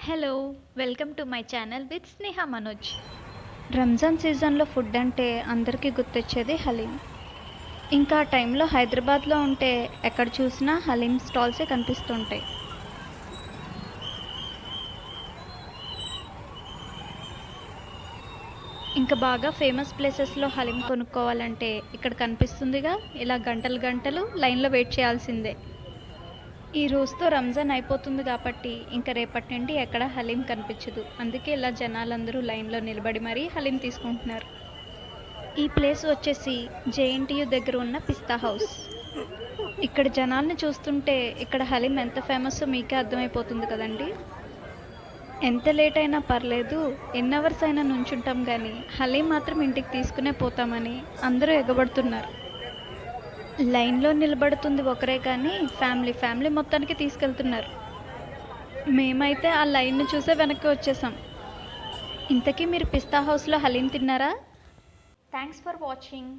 Hello! Welcome to my channel with Sneha Manoj. Ramzan సీజన్‌లో food అంటే అందరికీ గుర్తొచ్చేది హలీం. ఇంకా ఆ టైంలో హైదరాబాద్‌లో ఉంటే ఎక్కడ చూసినా హలీం స్టాల్సే కనిపిస్తుంటాయి. ఇంకా బాగా ఫేమస్ ప్లేసెస్‌లో హలీం కొనుక్కోవాలంటే ఇక్కడ కనిపిస్తుందిగా, ఇలా గంటలు గంటలు లైన్‌లో వెయిట్ చేయాల్సిందే. ఈ రోజుతో రంజాన్ అయిపోతుంది కాబట్టి ఇంక రేపటి నుండి ఎక్కడ హలీం కనిపించదు. అందుకే ఇలా జనాలందరూ లైన్‌లో నిలబడి మరీ హలీం తీసుకుంటున్నారు. ఈ ప్లేస్ వచ్చేసి జేఎన్టీయూ దగ్గర ఉన్న పిస్తా హౌస్. ఇక్కడ జనాల్ని చూస్తుంటే ఇక్కడ హలీం ఎంత ఫేమస్సో మీకే అర్థమైపోతుంది కదండీ! ఎంత లేట్ అయినా పర్లేదు, ఎన్ని అవర్స్ అయినా నుంచుంటాం గానీ హలీం మాత్రం ఇంటికి తీసుకునే పోతామని అందరూ ఎగబడుతున్నారు. లైన్‌లో నిలబడుతుంది ఒకరే కానీ ఫ్యామిలీ మొత్తానికి తీసుకెళ్తున్నారు. మేమైతే ఆ లైన్‌ని చూసే వెనక్కి వచ్చేసాం. ఇంతకీ మీరు పిస్తా హౌస్‌లో హలీం తిన్నారా? Thanks for watching.